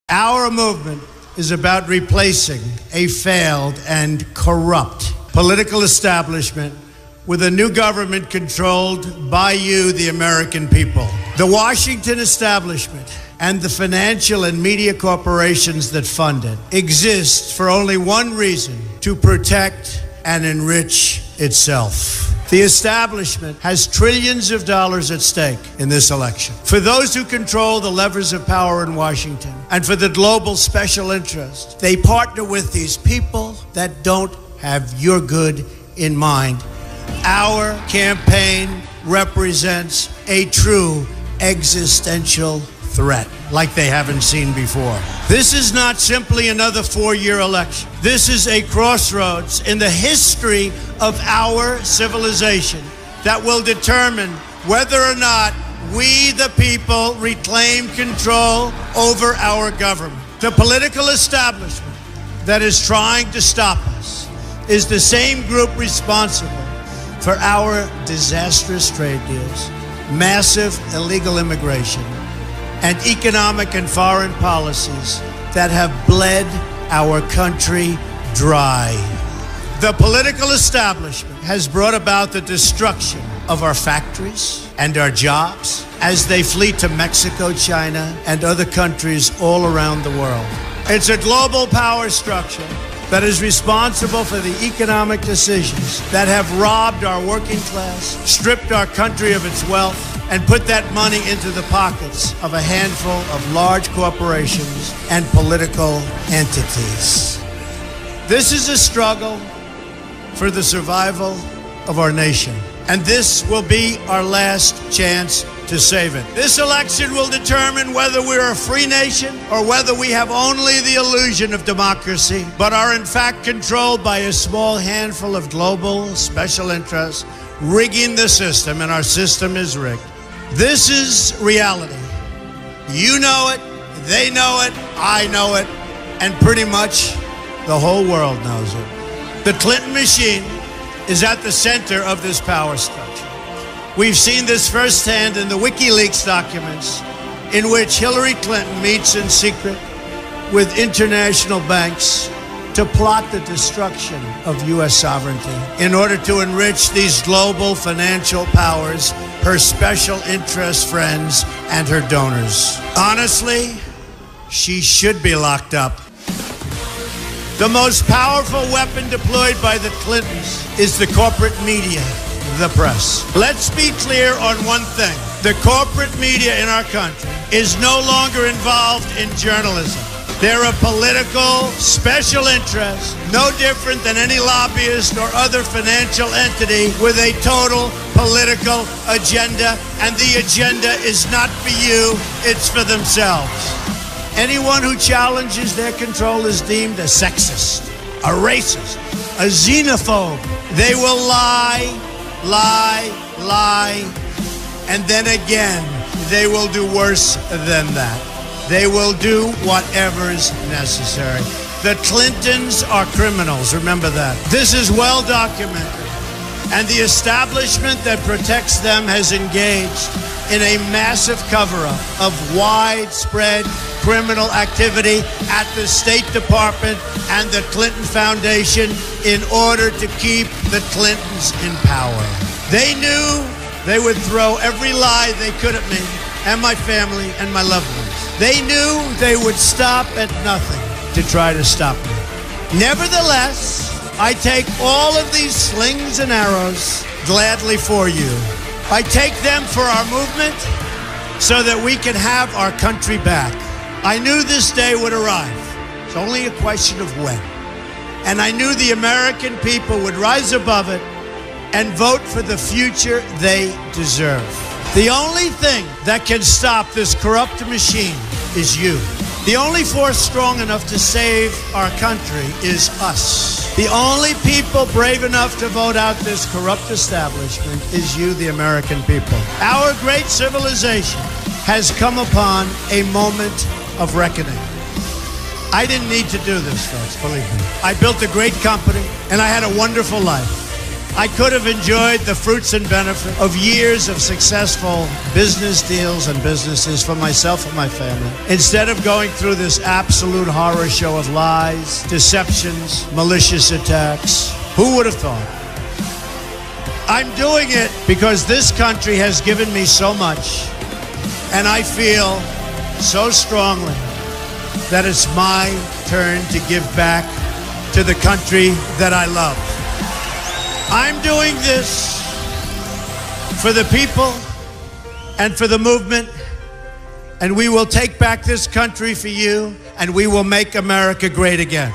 Our movement is about replacing a failed and corrupt political establishment with a new government controlled by you, the American people. The Washington establishment and the financial and media corporations that fund it exist for only one reason: to protect and enrich itself. The establishment has trillions of dollars at stake in this election. For those who control the levers of power in Washington and for the global special interest, they partner with these people that don't have your good in mind. Our campaign represents a true existential threat like they haven't seen before. This is not simply another four-year election. This is a crossroads in the history of our civilization that will determine whether or not we, the people, reclaim control over our government. The political establishment that is trying to stop us is the same group responsible for our disastrous trade deals, massive illegal immigration, and economic and foreign policies that have bled our country dry. The political establishment has brought about the destruction of our factories and our jobs as they flee to Mexico, China, and other countries all around the world. It's a global power structure that is responsible for the economic decisions that have robbed our working class, stripped our country of its wealth, and put that money into the pockets of a handful of large corporations and political entities. This is a struggle for the survival of our nation, and this will be our last chance to save it. This election will determine whether we're a free nation or whether we have only the illusion of democracy, but are in fact controlled by a small handful of global special interests rigging the system, and our system is rigged. This is reality. You know it, they know it, I know it, and pretty much the whole world knows it. The Clinton machine is at the center of this power structure. We've seen this firsthand in the WikiLeaks documents, in which Hillary Clinton meets in secret with international banks to plot the destruction of U.S. sovereignty in order to enrich these global financial powers, her special interest friends, and her donors. Honestly, she should be locked up. The most powerful weapon deployed by the Clintons is the corporate media, the press. Let's be clear on one thing. The corporate media in our country is no longer involved in journalism. They're a political special interest, no different than any lobbyist or other financial entity with a total political agenda, and the agenda is not for you, it's for themselves. Anyone who challenges their control is deemed a sexist, a racist, a xenophobe. They will lie, and then again, they will do worse than that. They will do whatever is necessary. The Clintons are criminals, remember that. This is well documented, and the establishment that protects them has engaged in a massive cover-up of widespread criminal activity at the State Department and the Clinton Foundation in order to keep the Clintons in power. They knew they would throw every lie they could at me and my family and my loved ones. They knew they would stop at nothing to try to stop me. Nevertheless, I take all of these slings and arrows gladly for you. I take them for our movement so that we can have our country back. I knew this day would arrive. It's only a question of when. And I knew the American people would rise above it and vote for the future they deserve. The only thing that can stop this corrupt machine is you. The only force strong enough to save our country is us. The only people brave enough to vote out this corrupt establishment is you, the American people. Our great civilization has come upon a moment of reckoning. I didn't need to do this, folks, believe me. I built a great company, and I had a wonderful life. I could have enjoyed the fruits and benefit of years of successful business deals and businesses for myself and my family, instead of going through this absolute horror show of lies, deceptions, malicious attacks. Who would have thought? I'm doing it because this country has given me so much, and I feel so strongly that it's my turn to give back to the country that I love. I'm doing this for the people and for the movement, and we will take back this country for you, and we will make America great again.